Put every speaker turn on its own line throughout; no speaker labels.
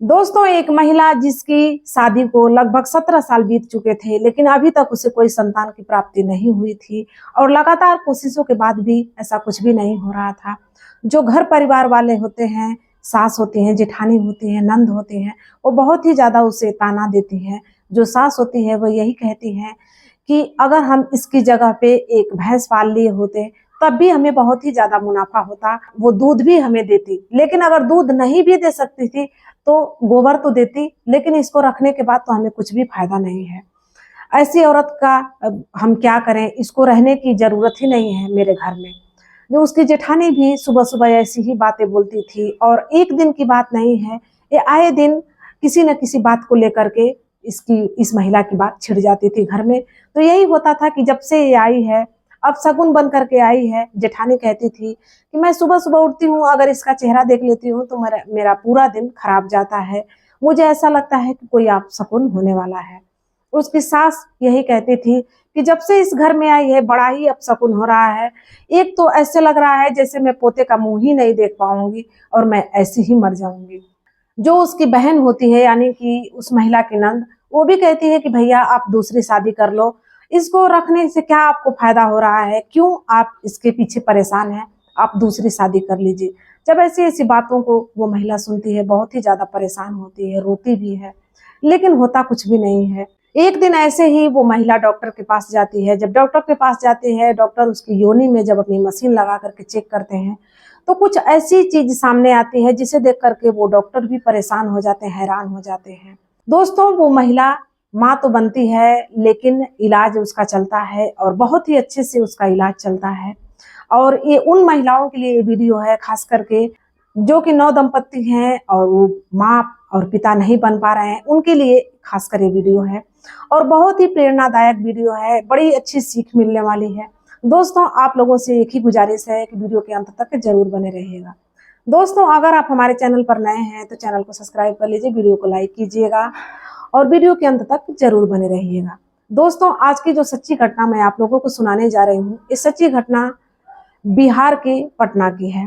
दोस्तों, एक महिला जिसकी शादी को लगभग 17 साल बीत चुके थे, लेकिन अभी तक उसे कोई संतान की प्राप्ति नहीं हुई थी और लगातार कोशिशों के बाद भी ऐसा कुछ भी नहीं हो रहा था। जो घर परिवार वाले होते हैं, सास होती हैं, जेठानी होती हैं, नंद होती हैं, वो बहुत ही ज़्यादा उसे ताना देती हैं। जो सास होती है, वो यही कहती हैं कि अगर हम इसकी जगह पे एक भैंस पाल लिए होते, तब भी हमें बहुत ही ज़्यादा मुनाफा होता, वो दूध भी हमें देती। लेकिन अगर दूध नहीं भी दे सकती थी, तो गोबर तो देती, लेकिन इसको रखने के बाद तो हमें कुछ भी फायदा नहीं है। ऐसी औरत का अब हम क्या करें, इसको रहने की ज़रूरत ही नहीं है मेरे घर में। जो उसकी जेठानी भी सुबह-सुबह ऐसी ही बातें बोलती थी और एक दिन की बात नहीं है, ये आए दिन किसी न किसी बात को लेकर के इस महिला की बात छिड़ जाती थी घर में। तो यही होता था कि जब से ये आई है, अब शगुन बन करके आई है, जेठानी कहती थी कि मैं सुबह-सुबह उठती हूँ, अगर इसका चेहरा देख लेती हूँ तो मेरा मेरा पूरा दिन खराब जाता है। मुझे ऐसा लगता है कि कोई अपशकुन होने वाला है। उसकी सास यही कहती थी कि जब से इस घर में आई है, बड़ा ही अपशकुन हो रहा है। एक तो ऐसे लग रहा है जैसे मैं पोते का मुँह ही नहीं देख पाऊँगी और मैं ऐसी ही मर जाऊँगी। जो उसकी बहन होती है, यानी कि उस महिला की नंद, वो भी कहती है कि भैया आप दूसरी शादी कर लो, इसको रखने से क्या आपको फायदा हो रहा है, क्यों आप इसके पीछे परेशान हैं, आप दूसरी शादी कर लीजिए। जब ऐसी ऐसी बातों को वो महिला सुनती है, बहुत ही ज्यादा परेशान होती है, रोती भी है, लेकिन होता कुछ भी नहीं है। एक दिन ऐसे ही वो महिला डॉक्टर के पास जाती है। जब डॉक्टर के पास जाती है, डॉक्टर उसकी योनि में जब अपनी मशीन लगा करके चेक करते हैं, तो कुछ ऐसी चीज सामने आती है जिसे देख करके वो डॉक्टर भी परेशान हो जाते हैं, हैरान हो जाते हैं। दोस्तों, वो महिला माँ तो बनती है, लेकिन इलाज उसका चलता है और बहुत ही अच्छे से उसका इलाज चलता है। और ये उन महिलाओं के लिए ये वीडियो है, खास करके जो कि नवदंपति हैं और वो माँ और पिता नहीं बन पा रहे हैं, उनके लिए खासकर ये वीडियो है और बहुत ही प्रेरणादायक वीडियो है, बड़ी अच्छी सीख मिलने वाली है। दोस्तों, आप लोगों से एक ही गुजारिश है कि वीडियो के अंत तक जरूर बने रहिएगा। दोस्तों, अगर आप हमारे चैनल पर नए हैं तो चैनल को सब्सक्राइब कर लीजिए, वीडियो को लाइक कीजिएगा और वीडियो के अंत तक जरूर बने रहिएगा। दोस्तों, आज की जो सच्ची घटना मैं आप लोगों को सुनाने जा रही हूँ, इस सच्ची घटना बिहार के पटना की है।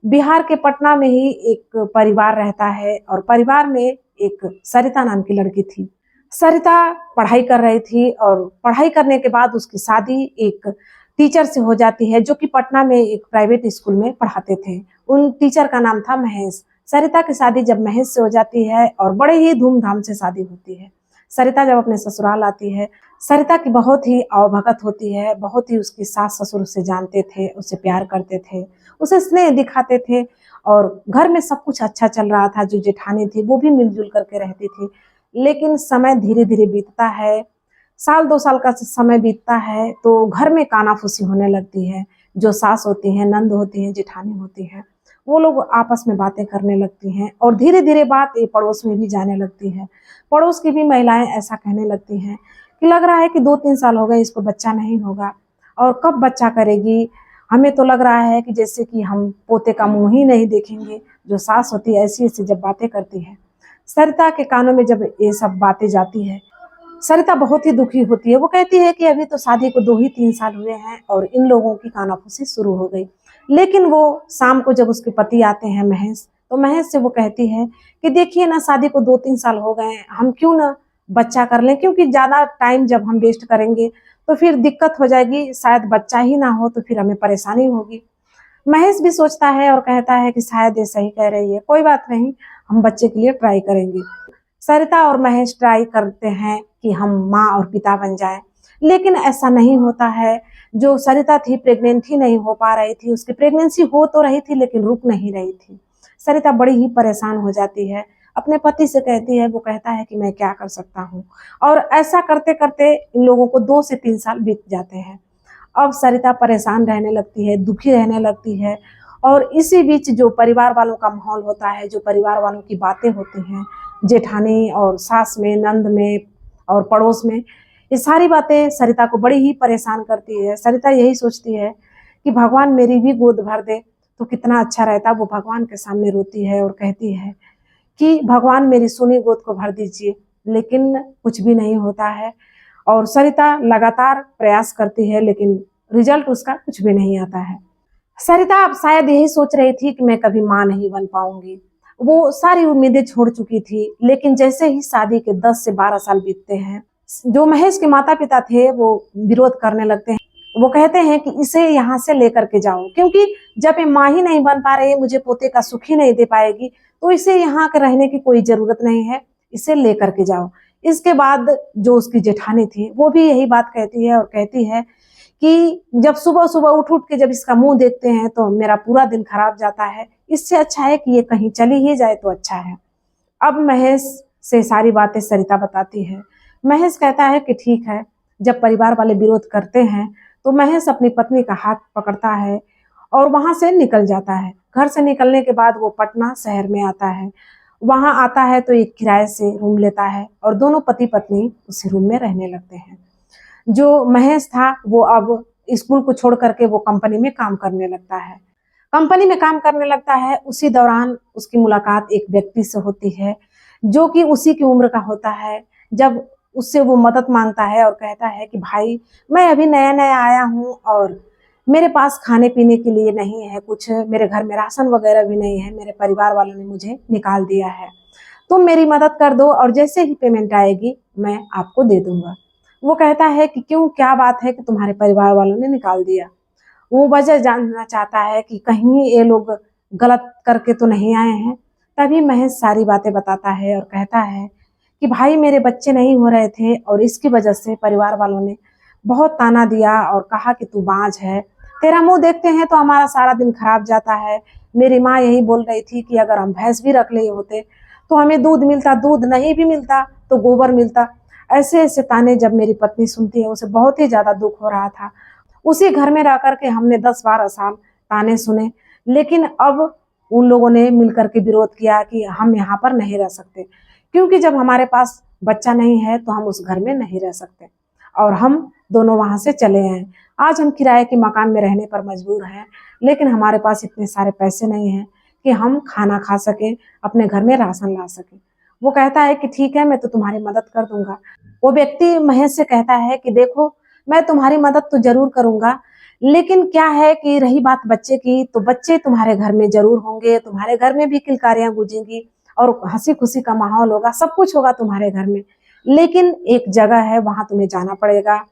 बिहार के पटना में ही एक परिवार रहता है और परिवार में एक सरिता नाम की लड़की थी। सरिता पढ़ाई कर रही थी और पढ़ाई करने के बाद उसकी शादी एक टीचर से हो जाती है, जो कि पटना में एक प्राइवेट स्कूल में पढ़ाते थे। उन टीचर का नाम था महेश। सरिता की शादी जब महेश से हो जाती है और बड़े ही धूमधाम से शादी होती है। सरिता जब अपने ससुराल आती है, सरिता की बहुत ही आवभगत होती है, बहुत ही उसकी सास ससुर उसे जानते थे, उसे प्यार करते थे, उसे स्नेह दिखाते थे और घर में सब कुछ अच्छा चल रहा था। जो जेठानी थी वो भी मिलजुल करके रहती थी। लेकिन समय धीरे धीरे बीतता है, साल 2 साल का समय बीतता है तो घर में कानाफूसी होने लगती है। जो सास होती हैं, नंद होती हैं, जेठानी होती हैं, वो लोग आपस में बातें करने लगती हैं और धीरे धीरे बात ये पड़ोस में भी जाने लगती है। पड़ोस की भी महिलाएं ऐसा कहने लगती हैं कि लग रहा है कि 2-3 साल हो गए, इसको बच्चा नहीं होगा और कब बच्चा करेगी। हमें तो लग रहा है कि जैसे कि हम पोते का मुंह ही नहीं देखेंगे। जो सास होती है ऐसी ऐसी जब बातें करती है, सरिता के कानों में जब ये सब बातें जाती है, सरिता बहुत ही दुखी होती है। वो कहती है कि अभी तो शादी को 2 ही 3 साल हुए हैं और इन लोगों की कानाफूसी शुरू हो गई। लेकिन वो शाम को जब उसके पति आते हैं महेश, तो महेश से वो कहती है कि देखिए ना, शादी को 2-3 साल हो गए हैं, हम क्यों ना बच्चा कर लें, क्योंकि ज़्यादा टाइम जब हम वेस्ट करेंगे तो फिर दिक्कत हो जाएगी, शायद बच्चा ही ना हो तो फिर हमें परेशानी होगी। महेश भी सोचता है और कहता है कि शायद ये सही कह रही है, कोई बात नहीं, हम बच्चे के लिए ट्राई करेंगे। सरिता और महेश ट्राई करते हैं कि हम माँ और पिता बन जाएं, लेकिन ऐसा नहीं होता है। जो सरिता थी प्रेग्नेंट ही नहीं हो पा रही थी, उसकी प्रेगनेंसी हो तो रही थी लेकिन रुक नहीं रही थी। सरिता बड़ी ही परेशान हो जाती है, अपने पति से कहती है, वो कहता है कि मैं क्या कर सकता हूँ। और ऐसा करते करते इन लोगों को 2 से 3 साल बीत जाते हैं। अब सरिता परेशान रहने लगती है, दुखी रहने लगती है और इसी बीच जो परिवार वालों का माहौल होता है, जो परिवार वालों की बातें होती हैं, जेठानी और सास में, नंद में और पड़ोस में, ये सारी बातें सरिता को बड़ी ही परेशान करती है। सरिता यही सोचती है कि भगवान मेरी भी गोद भर दे तो कितना अच्छा रहता। वो भगवान के सामने रोती है और कहती है कि भगवान मेरी सोनी गोद को भर दीजिए, लेकिन कुछ भी नहीं होता है। और सरिता लगातार प्रयास करती है लेकिन रिजल्ट उसका कुछ भी नहीं आता है। सरिता अब शायद यही सोच रही थी कि मैं कभी माँ नहीं बन पाऊंगी। वो सारी उम्मीदें छोड़ चुकी थी। लेकिन जैसे ही शादी के 10 से 12 साल बीतते हैं, जो महेश के माता पिता थे वो विरोध करने लगते हैं। वो कहते हैं कि इसे यहाँ से लेकर के जाओ, क्योंकि जब ये माँ ही नहीं बन पा रही है, मुझे पोते का सुख ही नहीं दे पाएगी, तो इसे यहाँ के रहने की कोई जरूरत नहीं है, इसे लेकर के जाओ। इसके बाद जो उसकी जेठानी थी वो भी यही बात कहती है और कहती है कि जब सुबह सुबह उठ उठ के जब इसका मुंह देखते हैं तो मेरा पूरा दिन खराब जाता है, इससे अच्छा है कि ये कहीं चली ही जाए तो अच्छा है। अब महेश से सारी बातें सरिता बताती है। महेश कहता है कि ठीक है। जब परिवार वाले विरोध करते हैं तो महेश अपनी पत्नी का हाथ पकड़ता है और वहां से निकल जाता है। घर से निकलने के बाद वो पटना शहर में आता है। वहां आता है तो एक किराए से रूम लेता है और दोनों पति पत्नी उसी रूम में रहने लगते हैं। जो महेश था वो अब स्कूल को छोड़ करके वो कंपनी में काम करने लगता है। कंपनी में काम करने लगता है, उसी दौरान उसकी मुलाकात एक व्यक्ति से होती है जो कि उसी की उम्र का होता है। जब उससे वो मदद मांगता है और कहता है कि भाई मैं अभी नया नया आया हूँ और मेरे पास खाने पीने के लिए नहीं है कुछ, मेरे घर में राशन वगैरह भी नहीं है, मेरे परिवार वालों ने मुझे निकाल दिया है, तुम मेरी मदद कर दो और जैसे ही पेमेंट आएगी मैं आपको दे दूंगा। वो कहता है कि क्यों, क्या बात है कि तुम्हारे परिवार वालों ने निकाल दिया। वो वजह जानना चाहता है कि कहीं ये लोग गलत करके तो नहीं आए हैं। तभी महेश सारी बातें बताता है और कहता है कि भाई मेरे बच्चे नहीं हो रहे थे और इसकी वजह से परिवार वालों ने बहुत ताना दिया और कहा कि तू बांझ है, तेरा मुंह देखते हैं तो हमारा सारा दिन खराब जाता है। मेरी माँ यही बोल रही थी कि अगर हम भैंस भी रख लिए होते तो हमें दूध मिलता, दूध नहीं भी मिलता तो गोबर मिलता। ऐसे ऐसे ताने जब मेरी पत्नी सुनती है उसे बहुत ही ज्यादा दुख हो रहा था। उसी घर में रह करके हमने 10-12 साल ताने सुने, लेकिन अब उन लोगों ने मिलकर के विरोध किया कि हम यहाँ पर नहीं रह सकते, क्योंकि जब हमारे पास बच्चा नहीं है तो हम उस घर में नहीं रह सकते और हम दोनों वहां से चले आए। आज हम किराए के मकान में रहने पर मजबूर हैं, लेकिन हमारे पास इतने सारे पैसे नहीं हैं कि हम खाना खा सकें, अपने घर में राशन ला सकें। वो कहता है कि ठीक है, मैं तो तुम्हारी मदद कर दूंगा। वो व्यक्ति महेश से कहता है कि देखो मैं तुम्हारी मदद तो जरूर करूंगा, लेकिन क्या है कि रही बात बच्चे की, तो बच्चे तुम्हारे घर में जरूर होंगे, तुम्हारे घर में भी किलकारियां गूंजेंगी और हंसी खुशी का माहौल होगा, सब कुछ होगा तुम्हारे घर में। लेकिन एक जगह है वहां तुम्हें जाना पड़ेगा,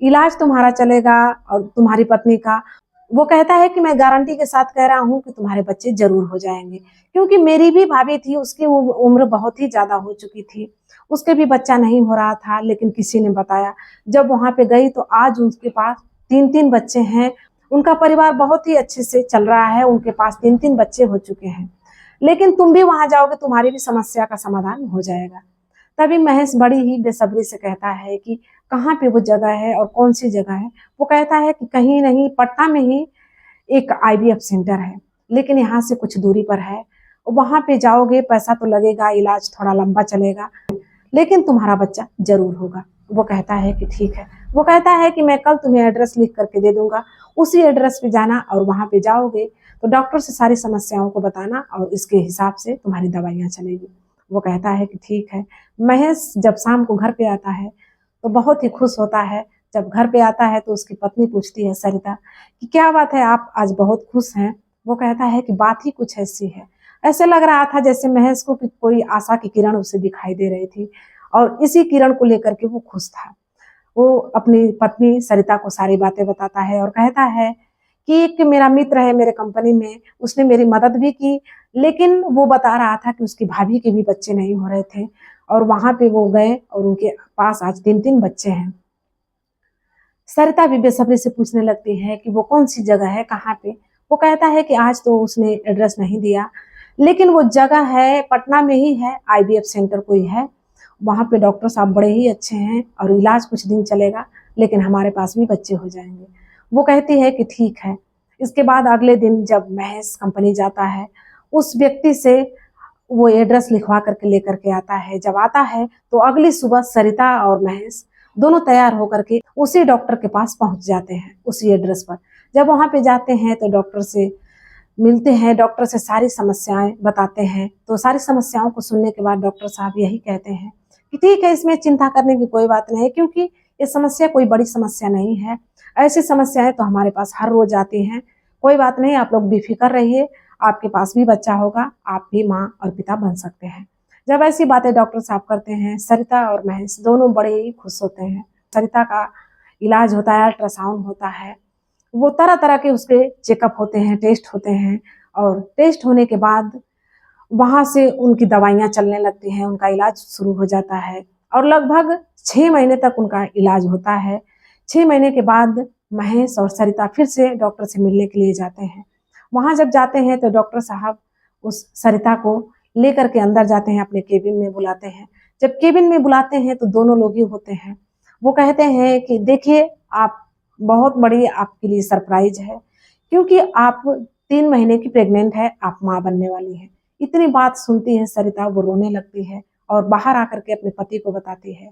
इलाज तुम्हारा चलेगा और तुम्हारी पत्नी का। वो कहता है कि मैं गारंटी के साथ कह रहा हूँ कि तुम्हारे बच्चे जरूर हो जाएंगे, क्योंकि मेरी भी भाभी थी, उसकी उम्र बहुत ही ज्यादा हो चुकी थी, उसके भी बच्चा नहीं हो रहा था, लेकिन किसी ने बताया। जब वहां पे गई तो आज उसके पास 3-3 बच्चे हैं। उनका परिवार बहुत ही अच्छे से चल रहा है, उनके पास 3-3 बच्चे हो चुके हैं। लेकिन तुम भी वहां जाओगे, तुम्हारी भी समस्या का समाधान हो जाएगा। तभी महेश बड़ी ही बेसब्री से कहता है कि कहाँ पे वो जगह है और कौन सी जगह है। वो कहता है कि कहीं नहीं, पटना में ही एक आईवीएफ सेंटर है, लेकिन यहाँ से कुछ दूरी पर है। वहां पे जाओगे, पैसा तो लगेगा, इलाज थोड़ा लंबा चलेगा, लेकिन तुम्हारा बच्चा जरूर होगा। वो कहता है कि ठीक है। वो कहता है कि मैं कल तुम्हें एड्रेस लिख करके दे दूंगा, उसी एड्रेस पे जाना और वहां पे जाओगे तो डॉक्टर से सारी समस्याओं को बताना और इसके हिसाब से तुम्हारी दवाइयाँ चलेगी। वो कहता है कि ठीक है। महेश जब शाम को घर पे आता है तो बहुत ही खुश होता है। जब घर पे आता है तो उसकी पत्नी पूछती है सरिता कि क्या बात है, आप आज बहुत खुश हैं। वो कहता है कि बात ही कुछ ऐसी है, ऐसे लग रहा था जैसे महेश को कि कोई आशा की किरण उसे दिखाई दे रही थी और इसी किरण को लेकर के वो खुश था। वो अपनी पत्नी सरिता को सारी बातें बताता है और कहता है कि एक मेरा मित्र है मेरे कंपनी में, उसने मेरी मदद भी की, लेकिन वो बता रहा था कि उसकी भाभी के भी बच्चे नहीं हो रहे थे और वहां पे वो गए और उनके पास आज 3-3 बच्चे हैं। सरिता भी बेसब्री से पूछने लगती है कि वो कौन सी जगह है, कहाँ पे। वो कहता है कि आज तो उसने एड्रेस नहीं दिया, लेकिन वो जगह है पटना में ही है, आईवीएफ सेंटर कोई है, वहां पे डॉक्टर साहब बड़े ही अच्छे हैं और इलाज कुछ दिन चलेगा, लेकिन हमारे पास भी बच्चे हो जाएंगे। वो कहती है कि ठीक है। इसके बाद अगले दिन जब महेश कंपनी जाता है, उस व्यक्ति से वो एड्रेस लिखवा करके लेकर के आता है। जब आता है तो अगली सुबह सरिता और महेश दोनों तैयार होकर के उसी डॉक्टर के पास पहुंच जाते हैं, उसी एड्रेस पर। जब वहां पे जाते हैं तो डॉक्टर से मिलते हैं, डॉक्टर से सारी समस्याएं बताते हैं। तो सारी समस्याओं को सुनने के बाद डॉक्टर साहब यही कहते हैं कि ठीक है, इसमें चिंता करने की कोई बात नहीं है, क्योंकि ये समस्या कोई बड़ी समस्या नहीं है, ऐसी समस्याएं तो हमारे पास हर रोज आती हैं, कोई बात नहीं, आप लोग बेफिक्र रहिए, आपके पास भी बच्चा होगा, आप भी माँ और पिता बन सकते हैं। जब ऐसी बातें डॉक्टर साहब करते हैं, सरिता और महेश दोनों बड़े ही खुश होते हैं। सरिता का इलाज होता है, अल्ट्रासाउंड होता है, वो तरह तरह के उसके चेकअप होते हैं, टेस्ट होते हैं, और टेस्ट होने के बाद वहाँ से उनकी दवाइयाँ चलने लगती हैं, उनका इलाज शुरू हो जाता है और लगभग 6 महीने तक उनका इलाज होता है। 6 महीने के बाद महेश और सरिता फिर से डॉक्टर से मिलने के लिए जाते हैं। वहाँ जब जाते हैं तो डॉक्टर साहब उस सरिता को लेकर के अंदर जाते हैं, अपने केबिन में बुलाते हैं। जब केबिन में बुलाते हैं तो दोनों लोग ही होते हैं। वो कहते हैं कि देखिए, आप बहुत बड़ी आपके लिए सरप्राइज है, क्योंकि आप 3 महीने की प्रेग्नेंट है, आप माँ बनने वाली हैं। इतनी बात सुनती है सरिता, वो रोने लगती है और बाहर आकर के अपने पति को बताती है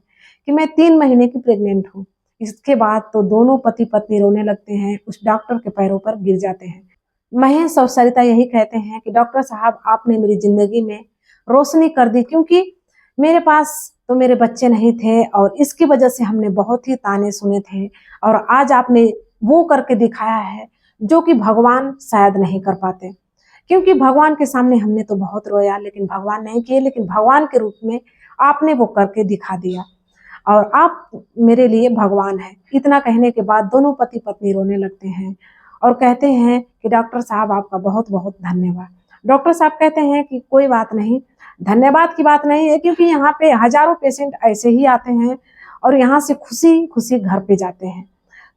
कि मैं 3 महीने की प्रेग्नेंट हूँ। इसके बाद तो दोनों पति पत्नी रोने लगते हैं, उस डॉक्टर के पैरों पर गिर जाते हैं। महेश और सरिता यही कहते हैं कि डॉक्टर साहब, आपने मेरी जिंदगी में रोशनी कर दी, क्योंकि मेरे पास तो मेरे बच्चे नहीं थे और इसकी वजह से हमने बहुत ही ताने सुने थे, और आज आपने वो करके दिखाया है जो कि भगवान शायद नहीं कर पाते। क्योंकि भगवान के सामने हमने तो बहुत रोया, लेकिन भगवान नहीं किए, लेकिन भगवान के रूप में आपने वो करके दिखा दिया और आप मेरे लिए भगवान हैं। इतना कहने के बाद दोनों पति पत्नी रोने लगते हैं और कहते हैं कि डॉक्टर साहब, आपका बहुत बहुत धन्यवाद। डॉक्टर साहब कहते हैं कि कोई बात नहीं, धन्यवाद की बात नहीं है, क्योंकि यहाँ पे हजारों पेशेंट ऐसे ही आते हैं और यहाँ से खुशी खुशी घर पे जाते हैं।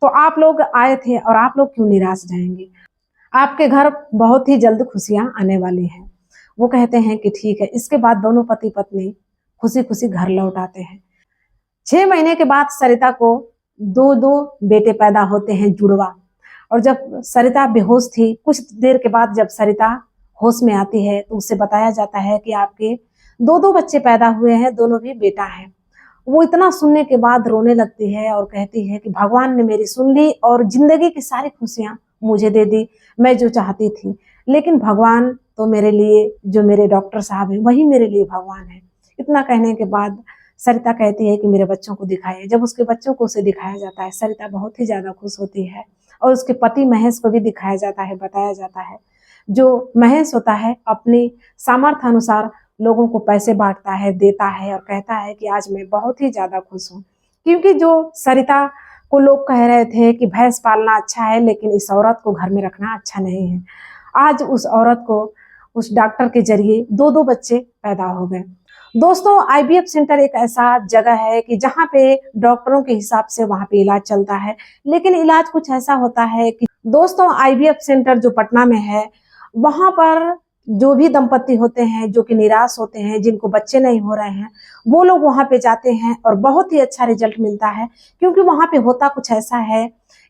तो आप लोग आए थे और आप लोग क्यों निराश जाएंगे? आपके घर बहुत ही जल्द खुशियां आने वाली हैं। वो कहते हैं कि ठीक है। इसके बाद दोनों पति पत्नी खुशी खुशी घर लौट आते हैं। 6 महीने के बाद सरिता को दो दो बेटे पैदा होते हैं, जुड़वा। और जब सरिता बेहोश थी, कुछ देर के बाद जब सरिता होश में आती है तो उसे बताया जाता है कि आपके दो दो बच्चे पैदा हुए हैं, दोनों भी बेटा हैं। वो इतना सुनने के बाद रोने लगती है और कहती है कि भगवान ने मेरी सुन ली और जिंदगी की सारी खुशियां मुझे दे दी, मैं जो चाहती थी। लेकिन भगवान तो मेरे लिए, जो मेरे डॉक्टर साहब हैं, वही मेरे लिए भगवान है। इतना कहने के बाद सरिता कहती है कि मेरे बच्चों को दिखाइए। जब उसके बच्चों को उसे दिखाया जाता है, सरिता बहुत ही ज्यादा खुश होती है और उसके पति महेश को भी दिखाया जाता है, बताया जाता है। जो महेश होता है, अपनी सामर्थ्य अनुसार लोगों को पैसे बांटता है, देता है और कहता है कि आज मैं बहुत ही ज्यादा खुश हूँ। क्योंकि जो सरिता को लोग कह रहे थे कि भैंस पालना अच्छा है, लेकिन इस औरत को घर में रखना अच्छा नहीं है, आज उस औरत को उस डॉक्टर के जरिए दो दो बच्चे पैदा हो गए। दोस्तों, आईवीएफ सेंटर एक ऐसा जगह है कि जहाँ पे डॉक्टरों के हिसाब से वहाँ पे इलाज चलता है, लेकिन इलाज कुछ ऐसा होता है कि दोस्तों, आईवीएफ सेंटर जो पटना में है, वहाँ पर जो भी दंपति होते हैं जो कि निराश होते हैं, जिनको बच्चे नहीं हो रहे हैं, वो लोग वहाँ पे जाते हैं और बहुत ही अच्छा रिजल्ट मिलता है। क्योंकि वहाँ पे होता कुछ ऐसा है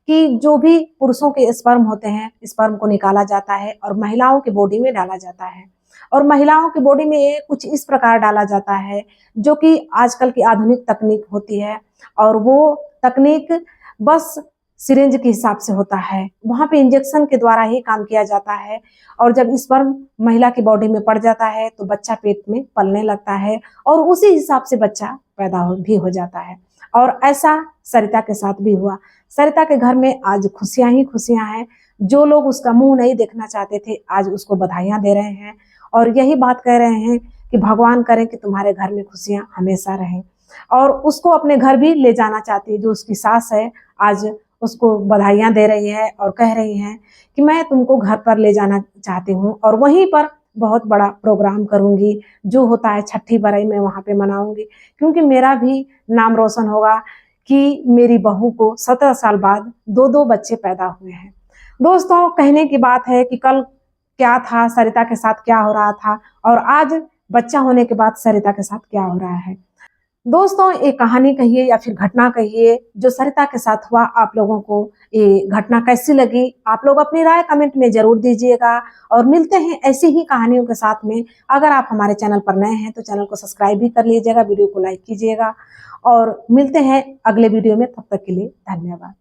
कि जो भी पुरुषों के स्पर्म होते हैं, स्पर्म को निकाला जाता है और महिलाओं की बॉडी में डाला जाता है। और महिलाओं की बॉडी में कुछ इस प्रकार डाला जाता है, जो कि आजकल की आधुनिक तकनीक होती है, और वो तकनीक बस सिरिंज के हिसाब से होता है। वहाँ पे इंजेक्शन के द्वारा ही काम किया जाता है, और जब स्पर्म महिला की बॉडी में पड़ जाता है तो बच्चा पेट में पलने लगता है और उसी हिसाब से बच्चा पैदा भी हो जाता है। और ऐसा सरिता के साथ भी हुआ। सरिता के घर में आज खुशियां ही खुशियां हैं। जो लोग उसका मुंह नहीं देखना चाहते थे, आज उसको बधाइयां दे रहे हैं और यही बात कह रहे हैं कि भगवान करे कि तुम्हारे घर में खुशियां हमेशा रहें। और उसको अपने घर भी ले जाना चाहती है। जो उसकी सास है, आज उसको बधाइयां दे रही है और कह रही है कि मैं तुमको घर पर ले जाना चाहती हूँ और वहीं पर बहुत बड़ा प्रोग्राम करूंगी, जो होता है छठी बरई में वहां पे मनाऊंगी, क्योंकि मेरा भी नाम रोशन होगा कि मेरी बहू को 17 साल बाद दो दो बच्चे पैदा हुए हैं। दोस्तों, कहने की बात है कि कल क्या था, सरिता के साथ क्या हो रहा था, और आज बच्चा होने के बाद सरिता के साथ क्या हो रहा है। दोस्तों, एक कहानी कहिए या फिर घटना कहिए जो सरिता के साथ हुआ, आप लोगों को ये घटना कैसी लगी, आप लोग अपनी राय कमेंट में जरूर दीजिएगा। और मिलते हैं ऐसी ही कहानियों के साथ में। अगर आप हमारे चैनल पर नए हैं तो चैनल को सब्सक्राइब भी कर लीजिएगा, वीडियो को लाइक कीजिएगा, और मिलते हैं अगले वीडियो में। तब तक के लिए धन्यवाद।